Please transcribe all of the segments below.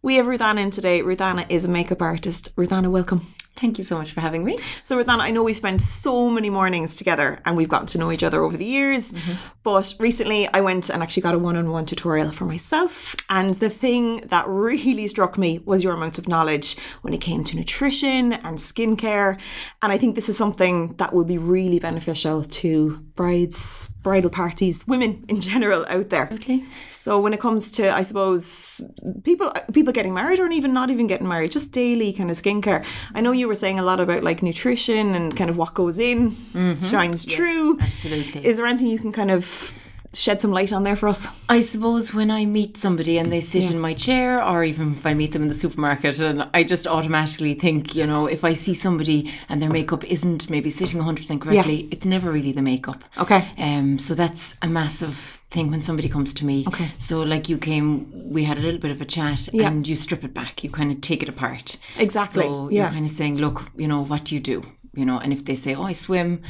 We have Ruthanna in today. Ruthanna is a makeup artist. Ruthanna, welcome. Thank you so much for having me. So Ruthanna, I know we've spent so many mornings together and we've gotten to know each other over the years, but recently I went and actually got a one-on-one tutorial for myself, and the thing that really struck me was your amount of knowledge when it came to nutrition and skincare, and I think this is something that will be really beneficial to brides, bridal parties, women in general out there. Okay. So when it comes to, I suppose, people getting married or even not even getting married, just daily kind of skincare. I know you were saying a lot about like nutrition and kind of what goes in shines through. Absolutely. Is there anything you can kind of shed some light on there for us? I suppose when I meet somebody and they sit in my chair, or even if I meet them in the supermarket, and I just automatically think, you know, if I see somebody and their makeup isn't maybe sitting 100% correctly, it's never really the makeup. Okay. So that's a massive thing when somebody comes to me. Okay. So like you came, we had a little bit of a chat and you strip it back, you kind of take it apart. Exactly. So you're kind of saying, look, you know, what do you do? You know, and if they say, oh, I swim,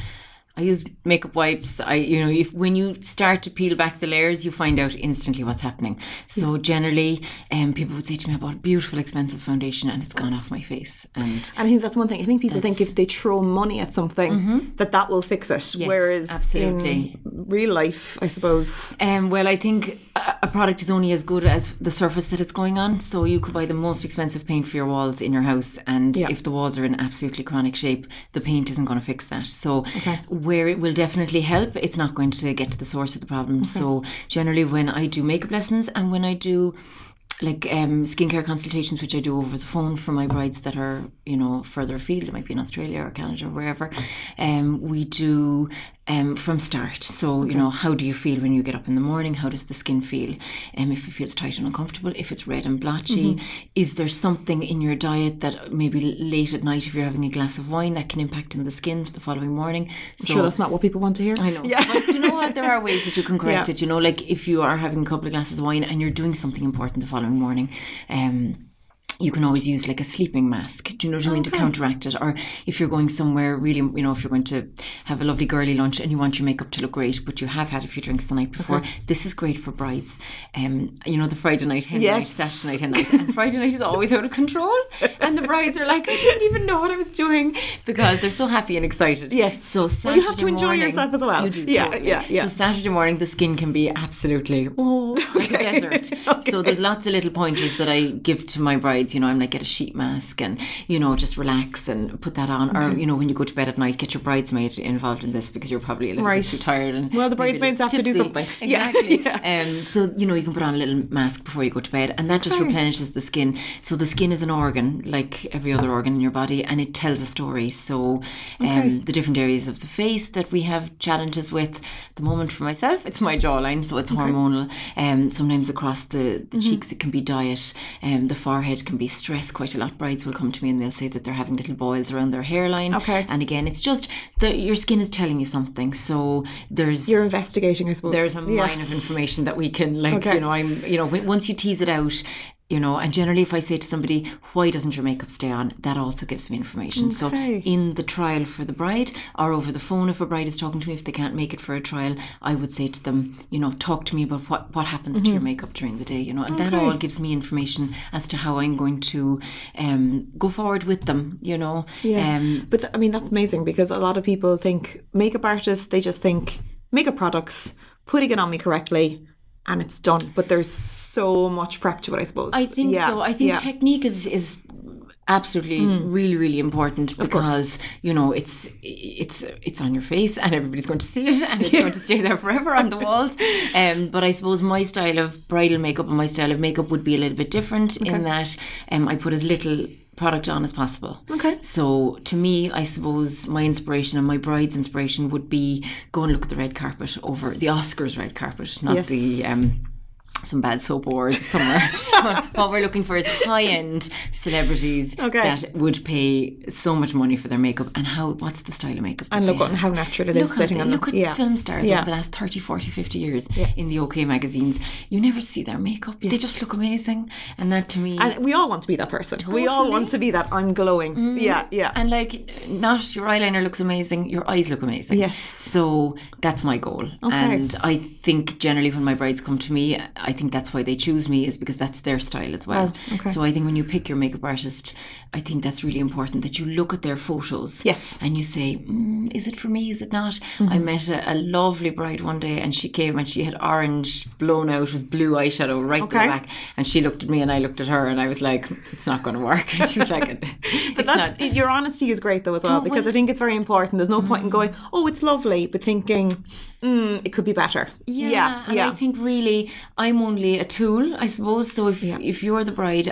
I use makeup wipes. When you start to peel back the layers, you find out instantly what's happening. So generally, people would say to me, I bought a beautiful, expensive foundation and it's gone off my face. And I think that's one thing. I think people think if they throw money at something, that will fix it. Yes, whereas absolutely. in real life, I suppose. Well, I think a product is only as good as the surface that it's going on. So you could buy the most expensive paint for your walls in your house, and if the walls are in absolutely chronic shape, the paint isn't going to fix that. So where it will definitely help, it's not going to get to the source of the problem. So generally when I do makeup lessons and when I do like skincare consultations, which I do over the phone for my brides that are, you know, further afield, it might be in Australia or Canada or wherever, we do from start. So, you know, how do you feel when you get up in the morning? How does the skin feel? If it feels tight and uncomfortable, if it's red and blotchy, is there something in your diet that maybe late at night, if you're having a glass of wine, that can impact in the skin the following morning? So, I'm sure that's not what people want to hear. I know. But you know what? There are ways that you can correct it. You know, like if you are having a couple of glasses of wine and you're doing something important the following morning, you can always use like a sleeping mask, do you know what I mean, to counteract it. Or if you're going somewhere really, you know, if you're going to have a lovely girly lunch and you want your makeup to look great, but you have had a few drinks the night before, this is great for brides. You know, the Friday night hen night, Saturday night hen night, and Friday night is always out of control, and the brides are like, I didn't even know what I was doing, because they're so happy and excited. Yes. So Saturday you have to enjoy yourself as well. You do. Yeah, totally. So Saturday morning the skin can be absolutely like a desert. So there's lots of little pointers that I give to my brides. You know, I'm like, get a sheet mask and, you know, just relax and put that on. Or, you know, when you go to bed at night, get your bridesmaid involved in this, because you're probably a little bit too tired. And well, the bridesmaids have to do something. Exactly. So, you know, you can put on a little mask before you go to bed, and that just replenishes the skin. So the skin is an organ, like every other organ in your body, and it tells a story. So the different areas of the face that we have challenges with, the moment for myself, it's my jawline, so it's hormonal. Sometimes across the cheeks it can be diet. The forehead can be stress. Quite a lot. Brides will come to me and they'll say that they're having little boils around their hairline. And again, it's just that your skin is telling you something. So you're investigating, I suppose. There's a mine of information that we can, like, you know, once you tease it out, you know, and generally if I say to somebody, why doesn't your makeup stay on? That also gives me information. So in the trial for the bride, or over the phone if a bride is talking to me, if they can't make it for a trial, I would say to them, you know, talk to me about what happens to your makeup during the day, you know, and that all gives me information as to how I'm going to go forward with them, you know. But I mean, that's amazing, because a lot of people think makeup artists, they just think makeup products, putting it on me correctly, and it's done. But there's so much prep to it, I suppose. I think so. I think technique is absolutely really, really important, because, you know, it's on your face and everybody's going to see it, and it's going to stay there forever on the walls. But I suppose my style of bridal makeup and my style of makeup would be a little bit different in that I put as little product on as possible. So to me, I suppose my inspiration and my bride's inspiration would be go and look at the red carpet, over the Oscars red carpet, not the some bad soap awards somewhere. But what we're looking for is high-end celebrities that would pay so much money for their makeup, and what's the style of makeup and look at how natural it is sitting on them. Look at film stars over the last 30, 40, 50 years in the OK magazines. You never see their makeup. They just look amazing. And that, to me, and we all want to be that person. We all want to be that I'm glowing. And like, not your eyeliner looks amazing, your eyes look amazing. So that's my goal. And I think generally when my brides come to me, I think that's why they choose me, is because that's their style as well. Oh, okay. So I think when you pick your makeup artist, I think that's really important, that you look at their photos. Yes. And you say, is it for me? Is it not? I met a lovely bride one day, and she came and she had orange blown out with blue eyeshadow right to the back. And she looked at me and I looked at her, and I was like, it's not going to work. And she was like, but your honesty is great though as well, because I think it's very important. There's no point in going, oh, it's lovely, but thinking, it could be better. Yeah. And I think really I'm only a tool, I suppose. So if you're the bride,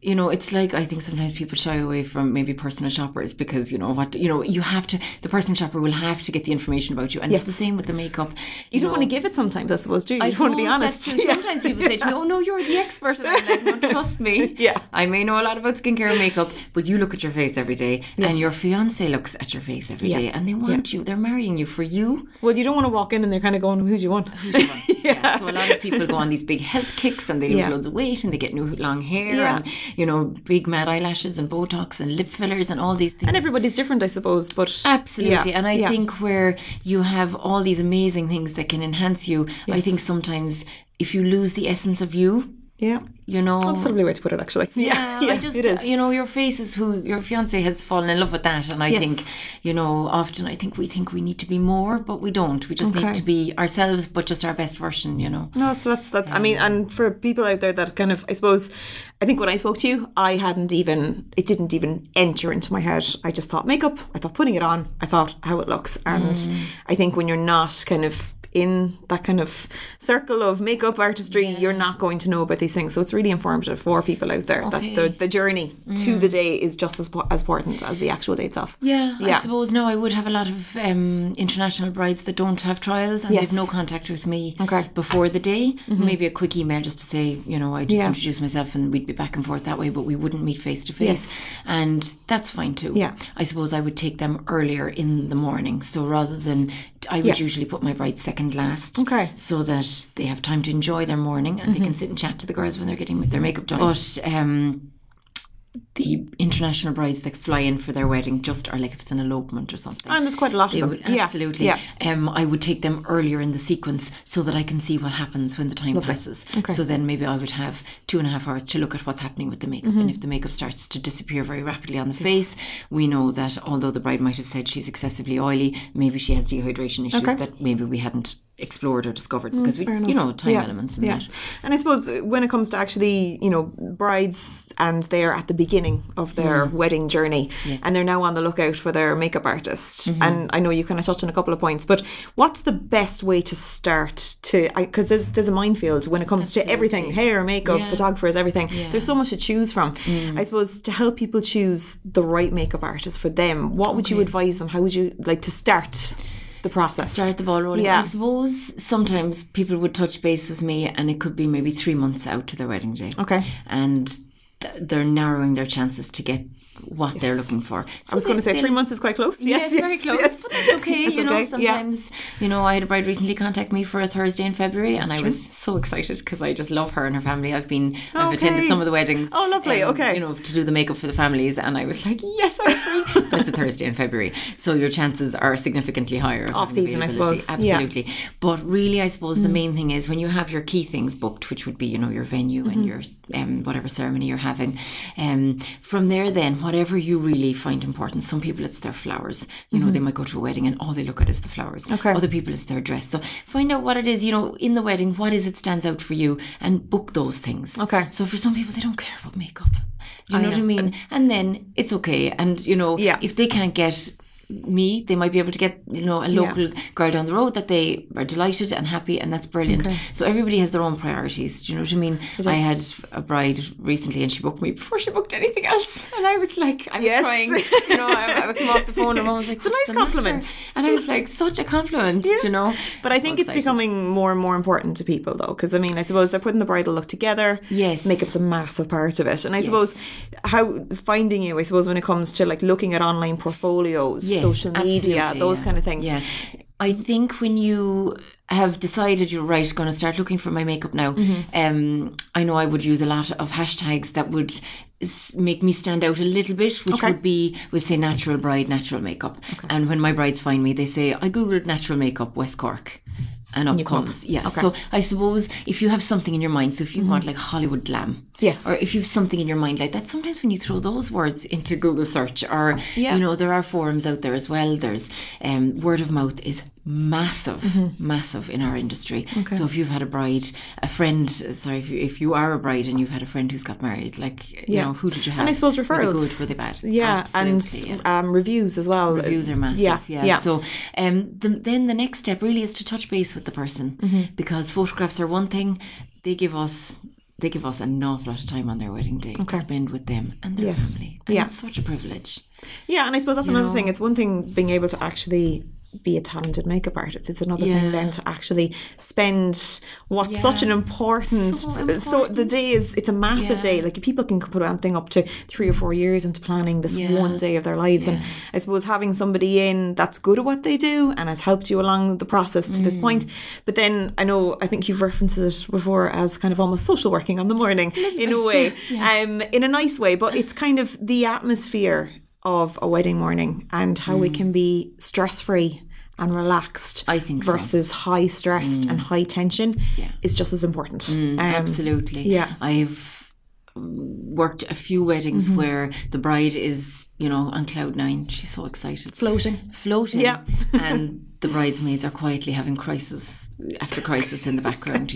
you know, it's like, I think sometimes people shy away from maybe personal shoppers because, you have to, the personal shopper will have to get the information about you. And it's the same with the makeup. You don't want to give it sometimes, I suppose, do you? You just want to be honest. Sometimes people say to me, oh no, you're the expert. And I'm like, no, trust me. I may know a lot about skincare and makeup, but you look at your face every day, and your fiance looks at your face every day, and they want you. They're marrying you for you. Well, you don't want to walk in and they're kind of going, who's you want? Who's you want? So a lot of people go on these big health kicks, and they lose loads of weight, and they get new long hair, and big mad eyelashes and Botox and lip fillers and all these things. And everybody's different, I suppose, but absolutely. And I think where you have all these amazing things that can enhance you, I think sometimes if you lose the essence of you, that's a lovely way to put it, actually. I just, your face is who your fiance has fallen in love with that. And I think, often I think we need to be more, but we don't. We just need to be ourselves, but just our best version, No, so that's that. I mean, and for people out there that kind of, I suppose, I think when I spoke to you, it didn't even enter into my head. I just thought makeup, I thought putting it on, I thought how it looks. And I think when you're not kind of in that kind of circle of makeup artistry, you're not going to know about these things. So it's really informative for people out there that the journey to the day is just as important as the actual day itself. I suppose now I would have a lot of international brides that don't have trials, and they've no contact with me before the day. Maybe a quick email just to say, I just introduce myself, and we'd be back and forth that way, but we wouldn't meet face to face. And that's fine too. I suppose I would take them earlier in the morning. So rather than, I would usually put my bride second last, so that they have time to enjoy their morning, and they can sit and chat to the girls when they're getting their makeup done. But the international brides that fly in for their wedding just are like if it's an elopement or something. And there's quite a lot of them. Absolutely. I would take them earlier in the sequence so that I can see what happens when the time passes. So then maybe I would have 2.5 hours to look at what's happening with the makeup. And if the makeup starts to disappear very rapidly on the face, we know that although the bride might have said she's excessively oily, maybe she has dehydration issues that maybe we hadn't explored or discovered because we, time elements and that. And I suppose when it comes to actually, brides and they're at the beginning of their wedding journey, and they're now on the lookout for their makeup artist, and I know you kind of touched on a couple of points, but what's the best way to start because there's a minefield when it comes to everything, hair, makeup, photographers, everything. There's so much to choose from. I suppose to help people choose the right makeup artist for them, what would you advise them? How would you like to start the process? Start the ball rolling. I suppose sometimes people would touch base with me, and it could be maybe 3 months out to their wedding day. And they're narrowing their chances to get what they're looking for. So I was going to say 3 months is quite close. Yes, very close. But that's okay. Sometimes, I had a bride recently contact me for a Thursday in February, and I was so excited because I just love her and her family. I've attended some of the weddings. Oh, lovely. To do the makeup for the families, and I was like, yes, I'm free. But it's a Thursday in February, so your chances are significantly higher. Off season, I suppose. Absolutely. But really, I suppose the main thing is when you have your key things booked, which would be, your venue and your whatever ceremony you're having. From there, then, whatever you really find important. Some people, it's their flowers. They might go to a wedding and all they look at is the flowers. Other people, it's their dress. So find out what it is, in the wedding, what is it stands out for you, and book those things. So for some people, they don't care about makeup. You know what I mean? And then it's okay. And, if they can't get me, they might be able to get a local girl down the road that they are delighted and happy, and that's brilliant. So everybody has their own priorities. Do you know what I mean? I had a bride recently, and she booked me before she booked anything else, and I was like, I was crying. I came off the phone, and Mum was like, it's a nice compliment. And I was like, such a compliment. But I think it's becoming more and more important to people though, because I suppose they're putting the bridal look together. Makeup's a massive part of it, and I suppose how finding you, I suppose, when it comes to like looking at online portfolios, social media, those kind of things. I think when you have decided you're going to start looking for my makeup now, I know I would use a lot of hashtags that would make me stand out a little bit, which would be, we'll say natural bride, natural makeup. And when my brides find me, they say, I googled natural makeup West Cork. and up comes. Yeah. Okay. So I suppose if you have something in your mind, so if you want like Hollywood glam, yes, or if you have something in your mind like that, sometimes when you throw those words into Google search, or you know, there are forums out there as well. There's word of mouth is massive in our industry. Okay. So if you've had if you are a bride and you've had a friend who's got married, like you know, who did you have? And I suppose referrals, were they good, were they bad? Yeah, absolutely, and reviews as well. Reviews are massive. Yeah. So then the next step really is to touch base with the person, because photographs are one thing. They give us an awful lot of time on their wedding day to spend with them and their family. And it's such a privilege. Yeah, and I suppose that's another thing. It's one thing being able to actually be a talented makeup artist. It's another thing then to actually spend what's such an important. So the day it's a massive day. Like people can put one thing up to 3 or 4 years into planning this one day of their lives. And I suppose having somebody in that's good at what they do and has helped you along the process to this point. But then I think you've referenced it before as kind of almost social working on the morning in a way, in a nice way. But it's kind of the atmosphere of a wedding morning and how we can be stress-free and relaxed, I think, versus high stressed and high tension is just as important. Absolutely. Yeah. I've worked a few weddings where the bride is, on cloud 9. She's so excited. Floating. Yeah. And the bridesmaids are quietly having crisis after crisis in the background,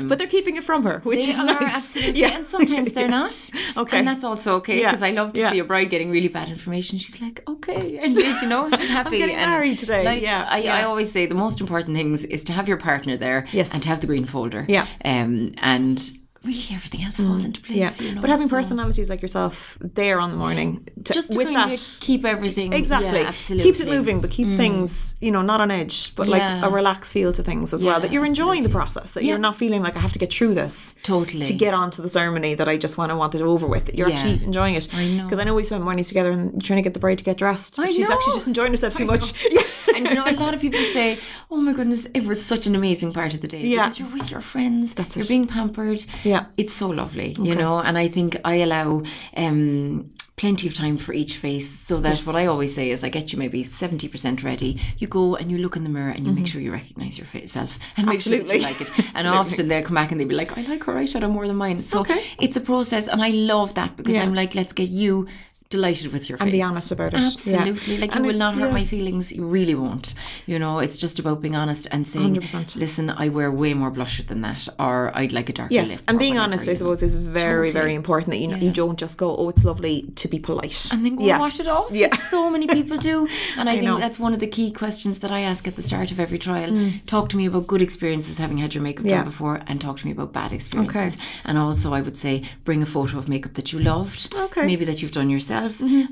but they're keeping it from her, which is nice. Absolutely. And sometimes they're not. Okay. And that's also okay, because I love to see a bride getting really bad information. She's like, okay. And she's happy. I'm getting married today. I always say the most important things is to have your partner there and to have the green folder. Yeah. And really everything else falls into place. But having personalities like yourself there on the morning just to with kind of keep everything absolutely keeps it moving, but keeps things not on edge, but like a relaxed feel to things as well, that you're enjoying the process, that you're not feeling like I have to get through this to get onto the ceremony, that I just want it over with. You're actually enjoying it. I know, because I know we spent mornings together and you're trying to get the bride to get dressed, but she's actually just enjoying herself too much. And a lot of people say, oh my goodness, it was such an amazing part of the day, because you're with your friends, you're being pampered. It's so lovely, and I think I allow plenty of time for each face, so that what I always say is I get you maybe 70% ready. You go and you look in the mirror and you make sure you recognise yourself and make sure you like it. And often they'll come back and they'll be like, I like her eyeshadow more than mine. So it's a process, and I love that, because I'm like, let's get you delighted with your face. And be honest about it. Absolutely. Like, you will not hurt my feelings. You really won't. It's just about being honest and saying, 100%. Listen, I wear way more blusher than that, or I'd like a darker lip. Yes, and being honest, I suppose, is very, very important, that you don't just go, oh, it's lovely, to be polite. And then go and wash it off, which so many people do. And I think that's one of the key questions that I ask at the start of every trial. Talk to me about good experiences having had your makeup done before, and talk to me about bad experiences. And also, I would say, bring a photo of makeup that you loved, maybe that you've done yourself,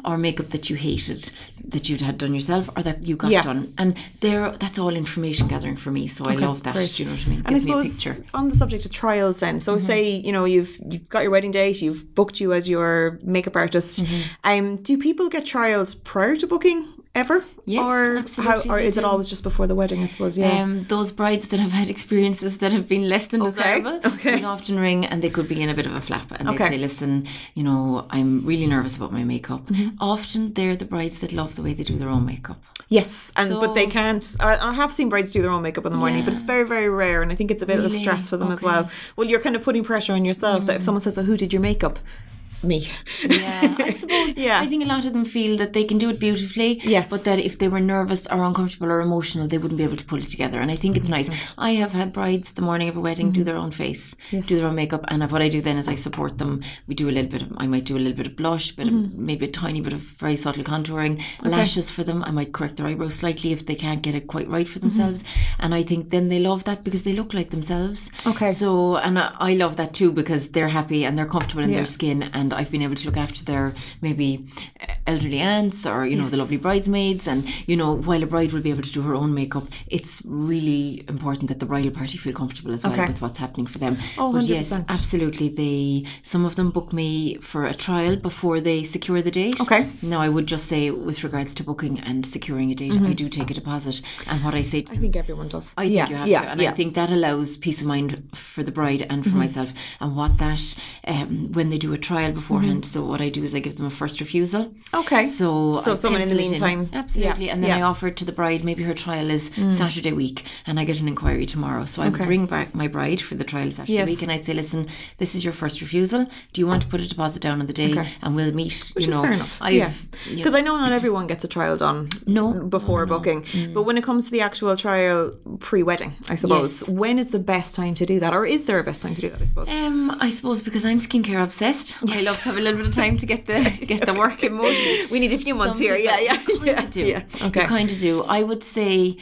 or makeup that you hated that you'd had done yourself, or that you got done. And that's all information gathering for me, so I love that. Do you know what I mean? And I suppose on the subject of trials then, so say you've got your wedding date, you've booked you as your makeup artist, do people get trials prior to booking ever? Yes, or is it always just before the wedding, I suppose? Those brides that have had experiences that have been less than desirable will often ring, and they could be in a bit of a flap, and they'd say, listen, I'm really nervous about my makeup. Often they're the brides that love the way they do their own makeup. Yes, but they can't. I have seen brides do their own makeup in the morning, but it's very, very rare, and I think it's a bit of stress for them as well. Well, you're kind of putting pressure on yourself, that if someone says, who did your makeup? Me. I suppose. I think a lot of them feel that they can do it beautifully, but that if they were nervous or uncomfortable or emotional, they wouldn't be able to pull it together. And I think it's nice. I have had brides the morning of a wedding do their own face, do their own makeup, and what I do then is I support them. We do I might do a little bit of blush, maybe a tiny bit of very subtle contouring, lashes for them. I might correct their eyebrows slightly if they can't get it quite right for themselves. And I think then they love that, because they look like themselves. So, and I love that too, because they're happy and they're comfortable in their skin, and I've been able to look after their maybe elderly aunts, or the lovely bridesmaids. And while a bride will be able to do her own makeup, it's really important that the bridal party feel comfortable as well with what's happening for them. But yes, absolutely, some of them book me for a trial before they secure the date. Now, I would just say, with regards to booking and securing a date, I do take a deposit, and what I say to them, I think everyone does. I think you have to, and I think that allows peace of mind for the bride and for myself. And what that when they do a trial beforehand. So what I do is I give them a first refusal. Okay. So someone in the meantime. Absolutely. And then I offer to the bride, maybe her trial is Saturday week and I get an inquiry tomorrow. So I would bring back my bride for the trial Saturday week and I'd say, listen, this is your first refusal. Do you want to put a deposit down on the day and we'll meet? Which is fair enough. Because I know not everyone gets a trial done before booking. But when it comes to the actual trial pre-wedding, I suppose, when is the best time to do that? Or is there a best time to do that, I suppose? I suppose because I'm skincare obsessed. I love to have a little bit of time to get the work in motion. We need a few months here. You kind of do. I would say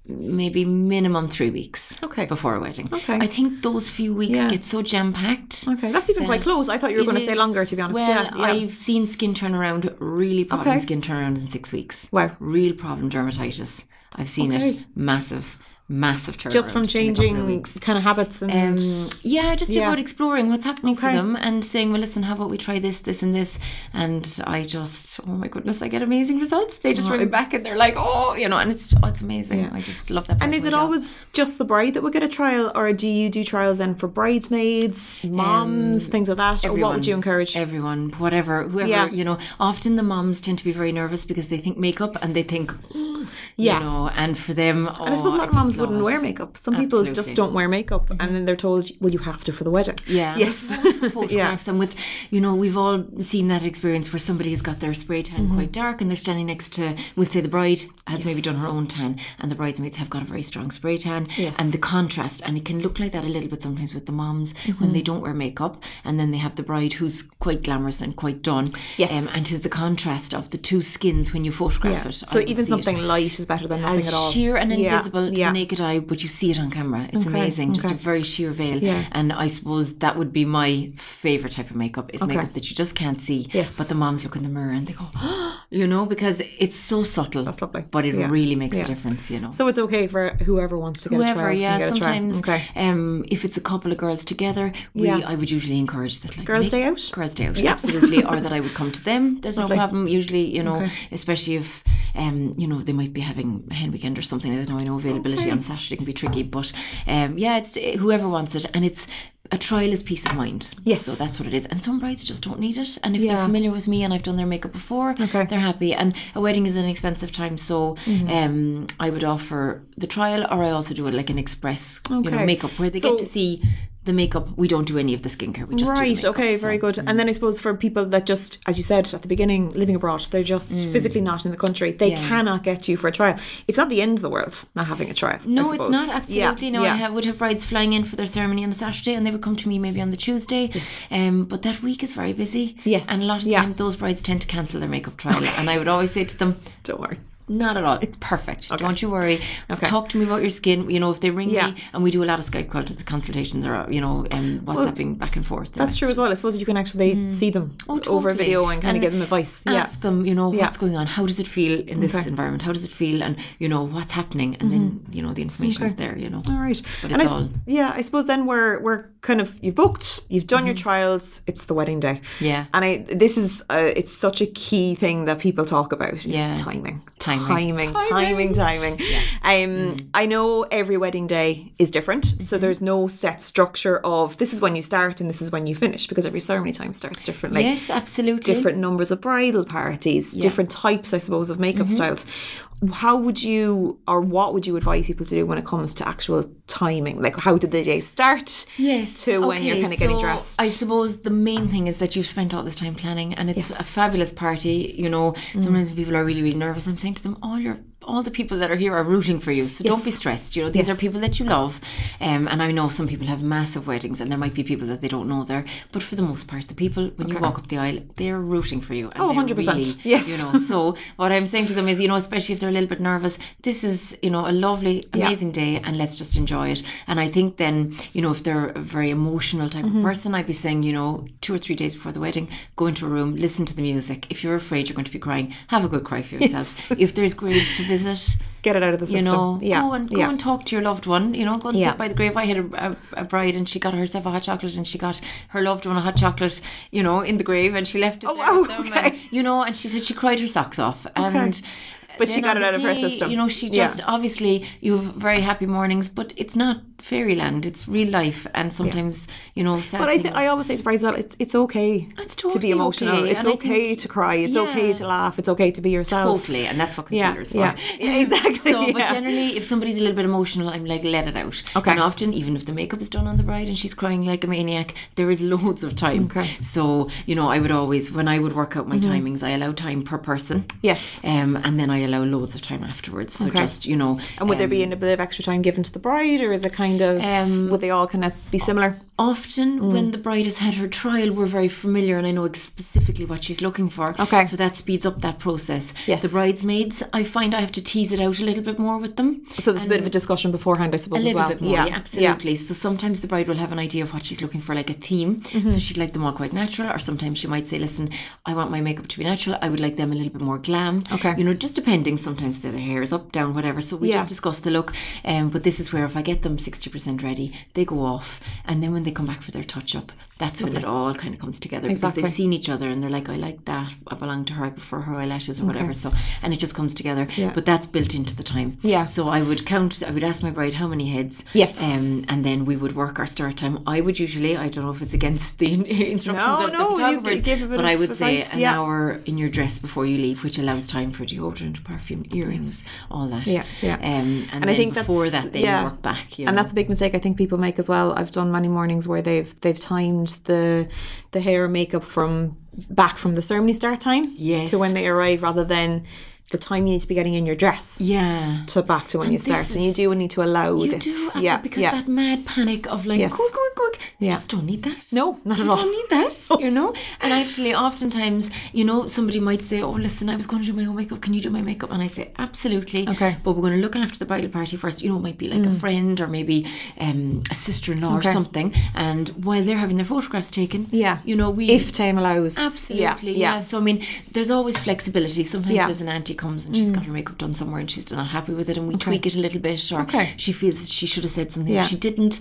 maybe minimum 3 weeks before a wedding. I think those few weeks get so jam-packed. That's even quite close. I thought you were going to say longer, to be honest. Well, I've seen skin turnaround, really problem skin turnaround in 6 weeks. Wow. Real problem dermatitis. I've seen it massive turnaround. Just from changing kind of habits and just about exploring what's happening for them and saying, well, listen, how about we try this and this, and I just, oh my goodness, I get amazing results. They just ring me back and they're like, and it's amazing. I just love that. And is it always just the bride that would get a trial, or do you do trials then for bridesmaids, moms, things like that? Everyone, or what would you encourage? Everyone, whoever, often the moms tend to be very nervous because they think makeup and they think, and for them, and I suppose a lot of moms wouldn't wear makeup. Some people just don't wear makeup, and then they're told, well, you have to for the wedding. Photographs and with, we've all seen that experience where somebody has got their spray tan quite dark and they're standing next to, we'll say the bride has maybe done her own tan and the bridesmaids have got a very strong spray tan, and the contrast, and it can look like that a little bit sometimes with the moms when they don't wear makeup, and then they have the bride who's quite glamorous and quite done, and is the contrast of the two skins when you photograph it. So even something light is better than nothing at all. Sheer and invisible to the naked eye, but you see it on camera. It's amazing. Just a very sheer veil. And I suppose that would be my favourite type of makeup, is makeup that you just can't see. But the moms look in the mirror and they go, because it's so subtle. That's lovely. But it really makes a difference, So it's okay for whoever wants to get a trial. Sometimes if it's a couple of girls together, I would usually encourage that. Like, Girls' day out? Girls' day out, absolutely. Or that I would come to them. There's no problem. Usually, especially if, they might be having a hen weekend or something. I know availability on Saturday can be tricky, but it's whoever wants it, and it's a trial is peace of mind. Yes. So that's what it is. And some brides just don't need it. And if they're familiar with me and I've done their makeup before, they're happy. And a wedding is an expensive time, so I would offer the trial, or I also do it like an express makeup where they get to see the makeup. We don't do any of the skincare. We just do the makeup, very good. And then I suppose for people that just, as you said at the beginning, living abroad, they're just physically not in the country, they cannot get you for a trial. It's not the end of the world not having a trial. No, it's not. Absolutely. No, I would have brides flying in for their ceremony on the Saturday and they would come to me maybe on the Tuesday. But that week is very busy. And a lot of the time those brides tend to cancel their makeup trial. And I would always say to them, don't worry. Not at all. It's perfect. Don't you worry. Talk to me about your skin. If they ring me, and we do a lot of Skype consultations or, WhatsApping back and forth. That's true as well. I suppose you can actually see them over video and kind of give them advice. Ask them, what's going on? How does it feel in this environment? How does it feel? And, what's happening? And then, the information is there, All right. But it's all. I suppose then we're kind of, you've booked, you've done your trials, it's the wedding day. And this is, it's such a key thing that people talk about is timing. I know every wedding day is different, so there's no set structure of this is when you start and this is when you finish, because every ceremony time starts differently. Yes, absolutely. Different numbers of bridal parties, different types, I suppose, of makeup styles. How would you, or what would you advise people to do when it comes to actual timing? Like, how did the day start to when you're kind of getting dressed? I suppose the main thing is that you've spent all this time planning, and it's a fabulous party. Sometimes people are really, really nervous. I'm saying to them, all the people that are here are rooting for you, so don't be stressed. These are people that you love, and I know some people have massive weddings and there might be people that they don't know there, but for the most part the people when you walk up the aisle, they're rooting for you, and 100%. Really, so what I'm saying to them is, especially if they're a little bit nervous, this is a lovely amazing day, and let's just enjoy it. And I think then if they're a very emotional type of person, I'd be saying 2 or 3 days before the wedding, go into a room, listen to the music. If you're afraid you're going to be crying, have a good cry for yourself. If there's graves to visit, get it out of the system. Go and talk to your loved one. Go and sit by the grave. I had a bride, and she got herself a hot chocolate, and she got her loved one a hot chocolate, in the grave, and she left it there with them, and, and she said she cried her socks off, and But she got it out of her system. You know, she just, obviously, you have very happy mornings, but it's not fairyland. It's real life. And sometimes, you know, sad But I always say to brides, it's okay to be emotional. Okay. It's okay to cry. It's okay to laugh. It's okay to be yourself. Totally. And that's what concealer's for. Yeah, exactly. So, but generally, if somebody's a little bit emotional, I'm like, let it out. Okay. And often, even if the makeup is done on the bride and she's crying like a maniac, there is loads of time. Okay. So, you know, I would always, when I would work out my timings, I allow time per person. Yes. And then I allow loads of time afterwards. So just, you know. And would there be a bit of extra time given to the bride, or is it kind of, would they all kind of be similar? Often when the bride has had her trial, we're very familiar and I know specifically what she's looking for. Okay. So that speeds up that process. Yes. The bridesmaids, I find I have to tease it out a little bit more with them. So there's a bit of a discussion beforehand, I suppose, as well. A little bit more, yeah, absolutely. So sometimes the bride will have an idea of what she's looking for, like a theme. So she'd like them all quite natural, or sometimes she might say, listen, I want my makeup to be natural. I would like them a little bit more glam. Okay. You know, just depending. Sometimes their hair is up, down, whatever. So we just discuss the look. But this is where if I get them 60% ready, they go off. And then when they come back for their touch-up, that's when it all kind of comes together. Because they've seen each other and they're like, I like that. I belong to her. I prefer her eyelashes or whatever. So, and it just comes together. Yeah. But that's built into the time. Yeah. So I would ask my bride how many heads. Yes. And then we would work our start time. I would usually, I don't know if it's against the instructions of the photographers, but I would say an hour in your dress before you leave, which allows time for deodorant, perfume, earrings, all that. Yeah. And then I think before that they work back. You know? And that's a big mistake I think people make as well. I've done many mornings where they've timed the hair and makeup from the ceremony start time to when they arrive, rather than the time you need to be getting in your dress to back to when you start. And you do need to allow this. Because that mad panic of like, quick, you just don't need that. No, not at all. You don't need that, you know. And actually oftentimes, you know, somebody might say, oh listen, I was going to do my own makeup, can you do my makeup? And I say, absolutely, but we're going to look after the bridal party first. You know, it might be like a friend or maybe a sister-in-law or something, and while they're having their photographs taken, you know, if time allows, absolutely, so I mean, there's always flexibility. Sometimes there's an auntie comes and she's got her makeup done somewhere and she's not happy with it, and we tweak it a little bit, or she feels she should have said something she didn't.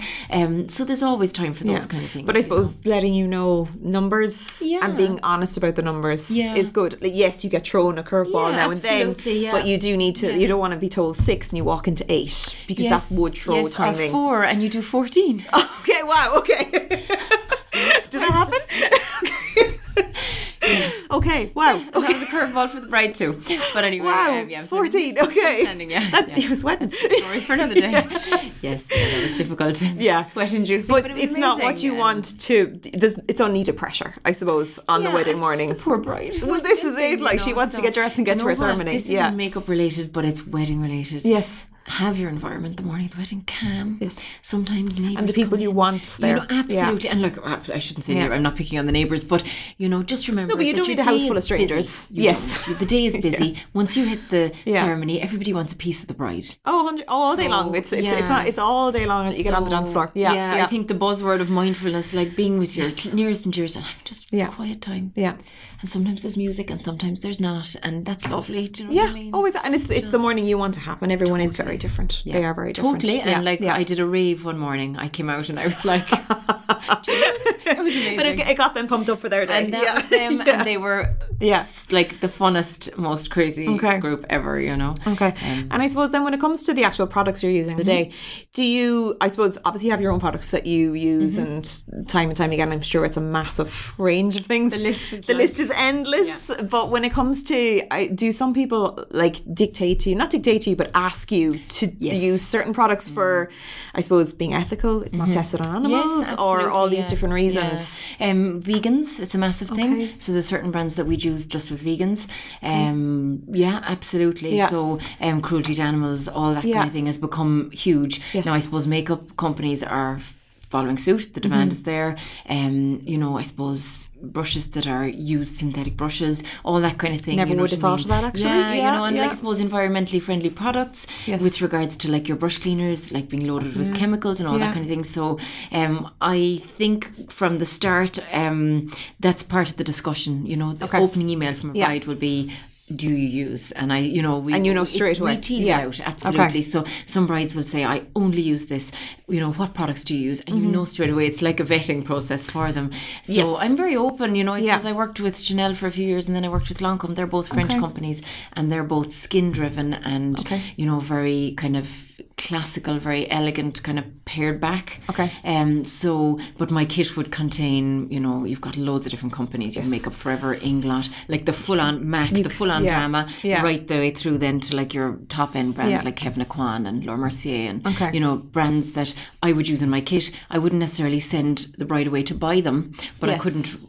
So there's always time for those kind of things. But I suppose letting you know numbers and being honest about the numbers is good. Like, yes, you get thrown a curveball now and then, but you do need to. You don't want to be told 6 and you walk into 8, because that would throw timing. Or 4 and you do 14. Okay, wow. Okay. Did that happen? Okay, wow. And that was a curveball for the bride too. But anyway, wow, 14. Okay, that's you sweating. Sorry for another day. Yes, that was difficult. Yeah, sweat-inducing. But it's amazing. Not what you want to. It's unneeded pressure, I suppose, on the wedding morning. The poor bride. Well, this is it. Like, she wants to get dressed and get to her ceremony. This isn't makeup related, but it's wedding related. Yes. Have your environment the morning of the wedding calm. Yes. Sometimes neighbours and the people you want there. You know, absolutely. And look, I shouldn't say neighbour, I'm not picking on the neighbours, but you know, just remember. No, but you don't need a house full of strangers. Yes. The day is busy. Once you hit the ceremony, everybody wants a piece of the bride. All day long. It's all day long as you get on the dance floor. I think the buzzword of mindfulness, like being with your nearest and dearest, and having just quiet time. Yeah. And sometimes there's music and sometimes there's not, and that's lovely. Do you know what I mean? Always. And it's the morning you want to have, and everyone is very different. They are very different. Totally. And I did a rave one morning. I came out and I was like, it was amazing. But it got them pumped up for their day. And that was them, and they were like the funnest, most crazy group ever, you know. Okay. And I suppose then when it comes to the actual products you're using today, do you, I suppose, obviously you have your own products that you use, and time again, I'm sure it's a massive range of things. The list is endless. But when it comes to, do some people like not dictate to you, but ask you to use certain products for, I suppose, being ethical, it's not tested on animals, or all these different reasons? Vegans, it's a massive thing. So there's certain brands that we use just with vegans. Absolutely. So cruelty to animals, all that kind of thing has become huge. Now I suppose makeup companies are following suit. The demand is there. You know, I suppose brushes that are used, synthetic brushes, all that kind of thing. Never would have thought of that, actually. You know, and like, I suppose environmentally friendly products with regards to like your brush cleaners, like being loaded with chemicals and all that kind of thing. So I think from the start, that's part of the discussion. You know, the opening email from a bride will be, do you use? And straight away. We tease it out, absolutely. So some brides will say, I only use this. What products do you use? And you know straight away, it's like a vetting process for them. So I'm very open. I suppose I worked with Chanel for a few years, and then I worked with Lancôme. They're both French companies, and they're both skin driven and very kind of classical, very elegant, kind of pared back. But my kit would contain, you've got loads of different companies. You have Make-Up Forever, Inglot, like the full on MAC, the full on drama, right the way through then to like your top end brands like Kevin Aucoin and Laura Mercier and brands that I would use in my kit. I wouldn't necessarily send the bride away to buy them, but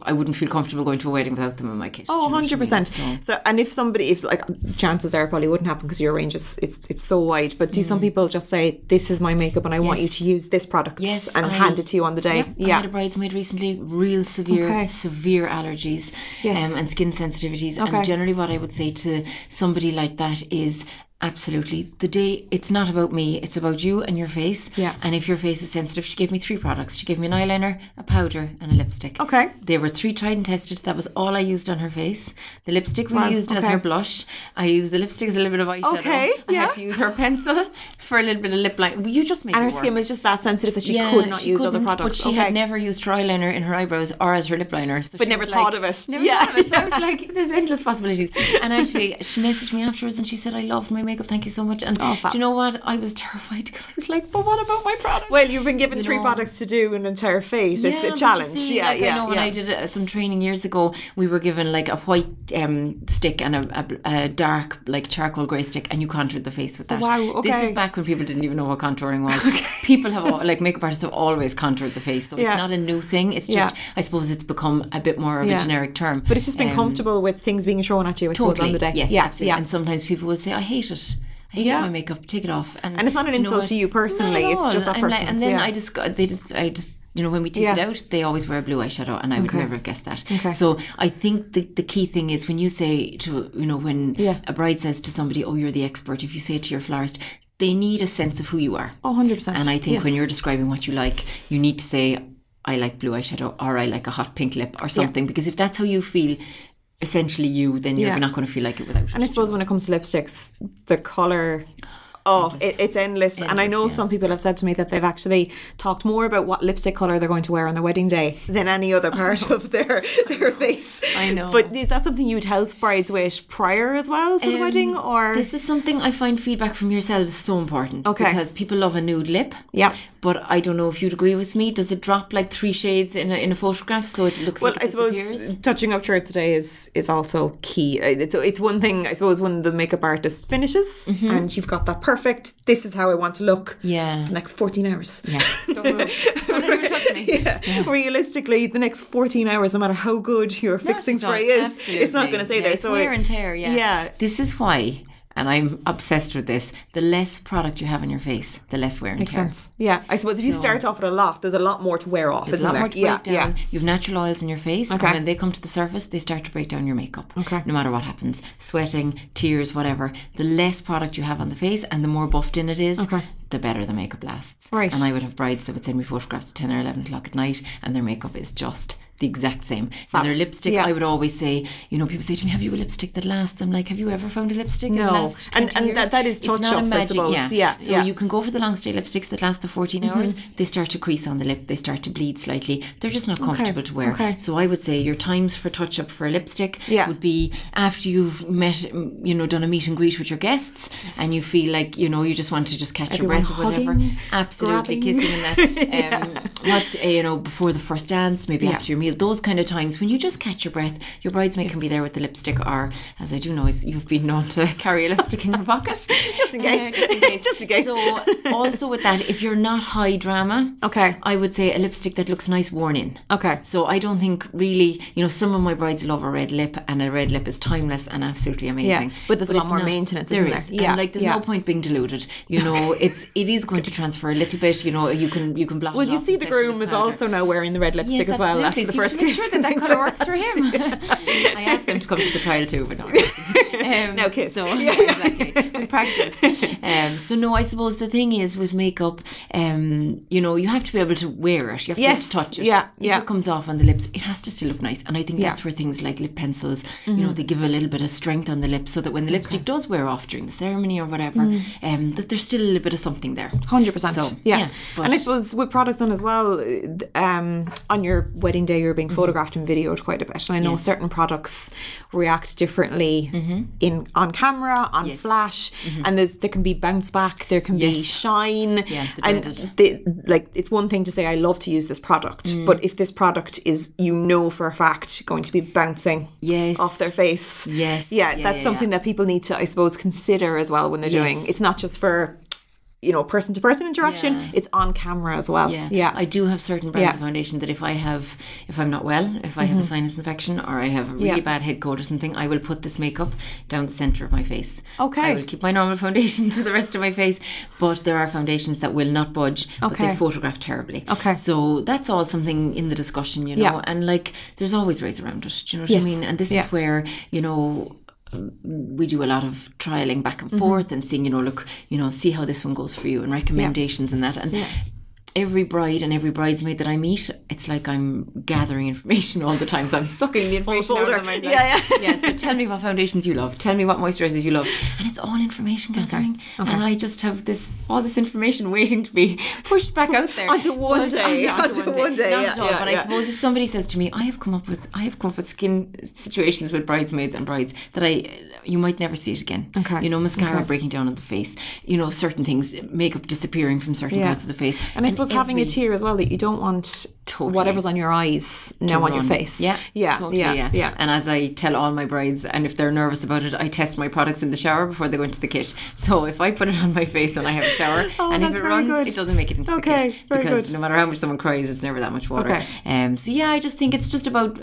I wouldn't feel comfortable going to a wedding without them in my kit. 100%. So, and if chances are it probably wouldn't happen because your range is it's so wide, but do some people just say, this is my makeup and I want you to use this product and hand it to you on the day? I had a bridesmaid recently, real severe allergies and skin sensitivities. And generally what I would say to somebody like that is, absolutely. The day, it's not about me, it's about you and your face. And if your face is sensitive, she gave me 3 products. She gave me an eyeliner, a powder, and a lipstick. They were 3 tried and tested. That was all I used on her face. The lipstick we used as her blush. I used the lipstick as a little bit of eyeshadow. I had to use her pencil for a little bit of lip line. You just make it work. And her skin was just that sensitive that she could not use other products. But she had never used her eyeliner in her eyebrows or as her lip liner. So but never thought of it. So I was like, there's endless possibilities. And actually, she messaged me afterwards and she said, I love my makeup, thank you so much. And do you know what? I was terrified because I was like, but what about my product? Well, you've been given 3 products to do an entire face. It's a challenge. I know when I did some training years ago, we were given like a white stick and a dark like charcoal grey stick, and you contoured the face with that. This is back when people didn't even know what contouring was. People have, like makeup artists have always contoured the face, so it's not a new thing. It's just, I suppose it's become a bit more of a generic term. But it's just been comfortable with things being thrown at you, I suppose, on the day. Yes, absolutely. And sometimes people will say, I hate it. I hate my makeup, take it off. And it's not an insult to you personally, it's just that person. And then I just when we tease it out, they always wear blue eyeshadow, and I would never have guessed that. So I think the key thing is when you say to, when a bride says to somebody, oh, you're the expert, if you say it to your florist, they need a sense of who you are. 100%. And I think when you're describing what you like, you need to say, I like blue eyeshadow, or I like a hot pink lip or something, because if that's how you feel, essentially you, then you're not going to feel like it without it. And I suppose when it comes to lipsticks, the colour, it's endless. And I know some people have said to me that they've actually talked more about what lipstick colour they're going to wear on their wedding day than any other part of their face. I know. But is that something you would help brides with prior as well to the wedding? Or this is something I find feedback from yourselves so important. Because people love a nude lip. But I don't know if you'd agree with me. Does it drop like 3 shades in a photograph so it looks like it disappears? I suppose touching up to it today is also key. It's one thing, I suppose, when the makeup artist finishes and you've got that perfect, this is how I want to look the next 14 hours. Don't move. Don't even touch me. Realistically, the next 14 hours, no matter how good your fixing spray is, it's not going to stay there. It's wear and tear, This is why, and I'm obsessed with this, the less product you have on your face, the less wear and tear. Makes sense. Yeah, I suppose if you start off with a lot, there's a lot more to wear off, isn't there? There's a lot more to break down. You have natural oils in your face, and when they come to the surface, they start to break down your makeup. No matter what happens. Sweating, tears, whatever. The less product you have on the face and the more buffed in it is, the better the makeup lasts. Right. And I would have brides that would send me photographs at 10 or 11 o'clock at night, and their makeup is just the exact same. Now their lipstick, I would always say, people say to me, have you a lipstick that lasts? I'm like, have you ever found a lipstick in the last 20 years? That is touch ups, I suppose. So you can go for the long stay lipsticks that last the 14 hours. They start to crease on the lip, they start to bleed slightly, they're just not comfortable to wear. So I would say your times for touch up for a lipstick would be after you've met, done a meet and greet with your guests, and you feel like you just want to just catch your breath or whatever. Absolutely, kissing and that. Before the first dance, maybe after your meal, those kind of times when you just catch your breath, your bridesmaid can be there with the lipstick, or as I do know, you've been known to carry a lipstick in your pocket just in case. Just in case. So also with that, if you're not high drama, I would say a lipstick that looks nice worn in. So I don't think really, some of my brides love a red lip, and a red lip is timeless and absolutely amazing. But there's a lot more maintenance, isn't there? And there's no point being deluded. It is going to transfer a little bit. You can blot it off. Well, you see the groom is also now wearing the red lipstick as well after the first make kiss. sure that colour works for him. I asked them to come to the trial too, but no. Now kiss. So exactly, we practice. So no, I suppose the thing is with makeup, you know, you have to be able to wear it. You have to be able to touch it. If it comes off on the lips, it has to still look nice. And I think that's where things like lip pencils, you know, they give a little bit of strength on the lips, so that when the lipstick does wear off during the ceremony or whatever, that there's still a little bit of something there. 100%. So, and I suppose with products then as well, on your wedding day you're being photographed and videoed quite a bit, and I know certain products react differently on camera, on flash, and there can be bounce back, there can be shine, and it's one thing to say I love to use this product, but if this product is, you know, for a fact going to be bouncing off their face, that's something that people need to, I suppose, consider as well when they're doing. It's not just for, you know, person to person interaction, it's on camera as well. I do have certain brands of foundation that if I'm not well, if I have a sinus infection or I have a really bad head cold or something, I will put this makeup down the centre of my face. I will keep my normal foundation to the rest of my face, but there are foundations that will not budge, but they photograph terribly. So that's all something in the discussion, you know, and like there's always ways around it, do you know what I mean? And this is where, you know, we do a lot of trialing back and forth and seeing, you know, look, you know, see how this one goes for you and recommendations and that. And every bride and every bridesmaid that I meet, it's like I'm gathering information all the time. So I'm sucking the information out of them. Like, so tell me what foundations you love. Tell me what moisturisers you love. And it's all information gathering. And I just have all this information waiting to be pushed back out there. onto one day. Not at all. But I suppose if somebody says to me, I have come up with skin situations with bridesmaids and brides that you might never see it again. You know, mascara breaking down on the face. You know, certain things, makeup disappearing from certain parts of the face. And I suppose having a tier as well, that you don't want whatever's on your eyes now on your face. Totally. And as I tell all my brides, and if they're nervous about it, I test my products in the shower before they go into the kit. So if I put it on my face and I have a shower, and if it runs, it doesn't make it into the kit, because no matter how much someone cries, it's never that much water. So I just think it's just about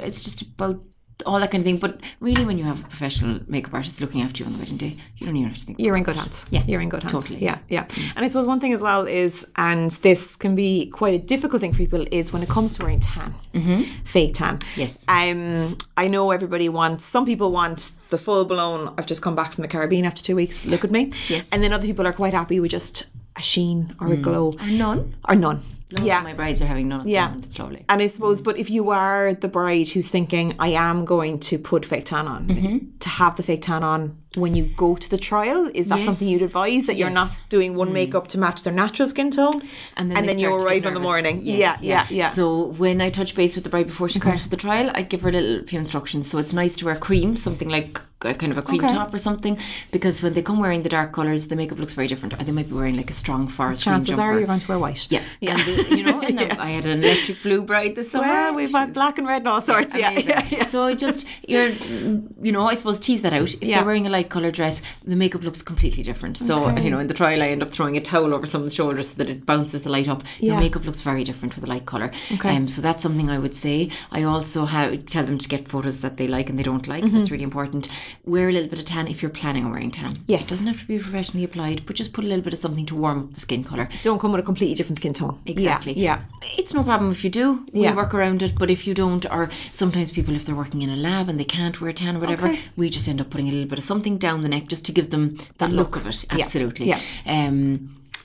all that kind of thing. But really, when you have a professional makeup artist looking after you on the wedding day, you don't even have to think. You're in good hands. You're in good hands. Totally. And I suppose one thing as well is, and this can be quite a difficult thing for people, is when it comes to wearing tan, fake tan. I know some people want the full blown, I've just come back from the Caribbean after 2 weeks, look at me. And then other people are quite happy with just a sheen or a glow. Or none. My brides are having none at the moment. It's lovely. And I suppose, but if you are the bride who's thinking, I am going to put fake tan on, to have the fake tan on when you go to the trial, is that something you'd advise, that you're not doing one makeup to match their natural skin tone, and then you arrive in the morning? So when I touch base with the bride before she comes for the trial, I give her a few instructions. So it's nice to wear cream, something like kind of a cream top or something, because when they come wearing the dark colours, the makeup looks very different. Or they might be wearing like a strong forest green jumper. Chances are you're going to wear white. And I had an electric blue bride this summer. Well, we've had black and red and all sorts. So you're I suppose tease that out. If they're wearing a light coloured dress, the makeup looks completely different. So in the trial, I end up throwing a towel over someone's shoulders so that it bounces the light up. Your makeup looks very different with a light colour. So that's something I would say. I also tell them to get photos that they like and they don't like. That's really important. Wear a little bit of tan if you're planning on wearing tan. It doesn't have to be professionally applied, but just put a little bit of something to warm up the skin colour. Don't come with a completely different skin tone. Exactly. It's no problem if you do. We work around it. But if you don't, or sometimes people, if they're working in a lab and they can't wear tan or whatever, we just end up putting a little bit of something down the neck just to give them the look of it. Absolutely.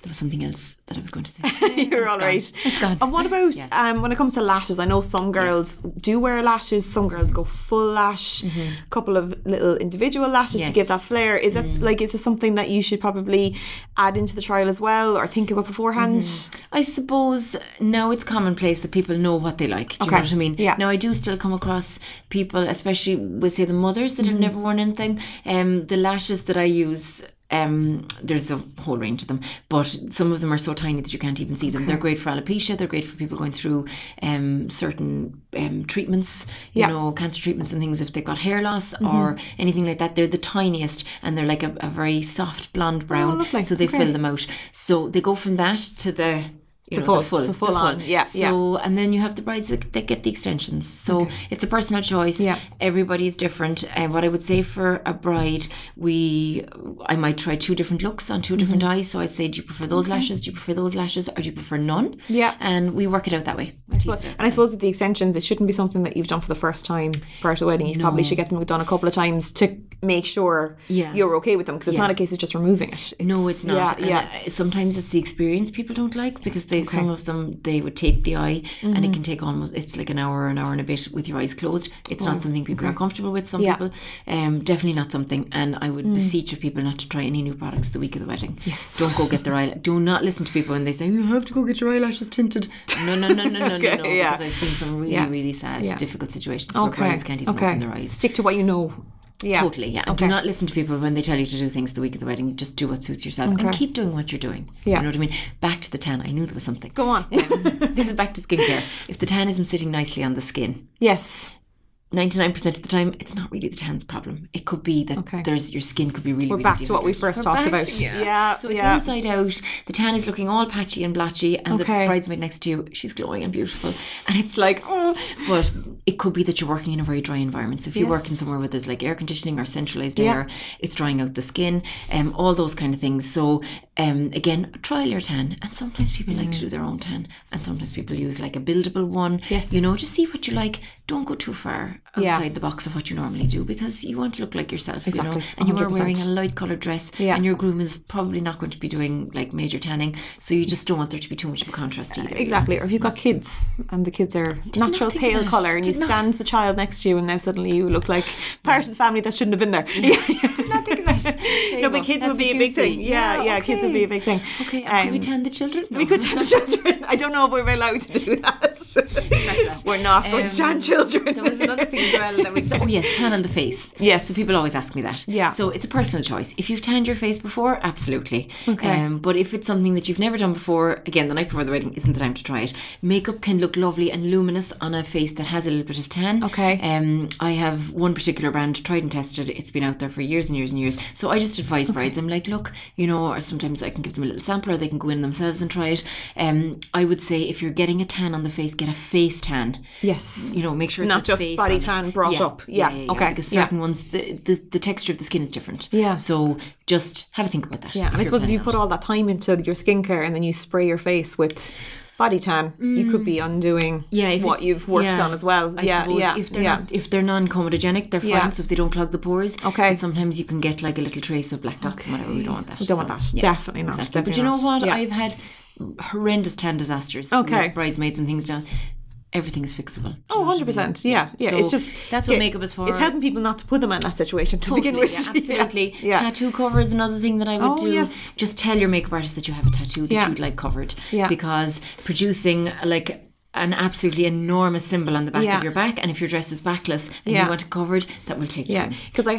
There was something else that I was going to say. You're all right. It's gone. And what about when it comes to lashes? I know some girls do wear lashes. Some girls go full lash. A couple of little individual lashes to give that flare. Is that is this something that you should probably add into the trial as well, or think about beforehand? I suppose now it's commonplace that people know what they like. Do you know what I mean? Now I do still come across people, especially with say the mothers that have never worn anything. The lashes that I use, there's a whole range of them, but some of them are so tiny that you can't even see them. They're great for alopecia. They're great for people going through certain treatments, you know, cancer treatments and things, if they've got hair loss or anything like that. They're the tiniest, and they're like a very soft blonde brown, so they fill them out. So they go from that to the You the know, full on. Yeah. So, and then you have the brides that get the extensions. So it's a personal choice. Yeah. Everybody's different. And what I would say for a bride, I might try 2 different looks on 2 different eyes. So I'd say, do you prefer those lashes? Do you prefer those lashes? Or do you prefer none? Yeah. And we work it out that way. I suppose with the extensions, it shouldn't be something that you've done for the first time prior to the wedding. You probably should get them done a couple of times to make sure you're okay with them, because it's not a case of just removing it. No, it's not. Yeah. Sometimes it's the experience people don't like, because some of them, they would tape the eye and it can take it's like an hour and a bit with your eyes closed. It's not something people are comfortable with, some people. Definitely not something, and I would beseech of people not to try any new products the week of the wedding. Yes. Don't go get their do not listen to people when they say, you have to go get your eyelashes tinted. No, because I've seen some really sad, difficult situations where brides can't even open their eyes. Stick to what you know. Yeah. Totally, yeah. And do not listen to people when they tell you to do things the week of the wedding. Just do what suits yourself and keep doing what you're doing. Yeah. You know what I mean? Back to the tan. I knew there was something. Go on. This is back to skincare. If the tan isn't sitting nicely on the skin. Yes. 99% of the time, it's not really the tan's problem. It could be that your skin could be really, We're back to what we first talked about. Yeah. So it's inside out. The tan is looking all patchy and blotchy, and the bridesmaid next to you, she's glowing and beautiful. And it's like, but it could be that you're working in a very dry environment. So if you work in somewhere where there's like air conditioning or centralised air, it's drying out the skin, all those kind of things. So again, trial your tan. And sometimes people like to do their own tan, and sometimes people use like a buildable one. Yes. You know, just see what you like. Don't go too far outside the box of what you normally do, because you want to look like yourself, you know, and you are wearing a light coloured dress and your groom is probably not going to be doing like major tanning, so you just don't want there to be too much of a contrast either. Exactly. Or if you've got kids and the kids are natural pale colour and you stand the child next to you and now suddenly you look like part of the family that shouldn't have been there. Did not think of that. No, but kids would be a big thing. Kids would be a big thing. Okay, could we tan the children? No. We could tan the children. I don't know if we're allowed to do that. We're not going to tan children. There was another thing as well that we just tan on the face. Yes. So people always ask me that. Yeah. So it's a personal choice. If you've tanned your face before, absolutely. Okay. But if it's something that you've never done before, again, the night before the wedding isn't the time to try it. Makeup can look lovely and luminous on a face that has a little bit of tan. Okay. I have one particular brand, tried and tested. It's been out there for years and years and years. So I just advise brides. I'm like, look, you know, or sometimes I can give them a little sample, or they can go in themselves and try it. I would say if you're getting a tan on the face, get a face tan. Yes. You know, make sure it's not just body tan brought up. Okay. Because certain ones, the texture of the skin is different. Yeah. So just have a think about that. Yeah. And I suppose if you put all that time into your skincare and then you spray your face with body tan, you could be undoing what you've worked on as well. If they're non-comedogenic, they're fine. So if they don't clog the pores, and sometimes you can get like a little trace of black dots and whatever. We don't want that. We don't want that. Definitely not. Exactly. But you know what? I've had horrendous tan disasters with bridesmaids and things done. Everything is fixable. 100%. Yeah. So it's just that's what makeup is for. It's helping people not to put them in that situation to begin with. Yeah, absolutely. Tattoo cover is another thing that I would do. Yes. Just tell your makeup artist that you have a tattoo that you'd like covered. Yeah. Because producing like an absolutely enormous symbol on the back of your back, and if your dress is backless and you want it covered, that will take time. Because I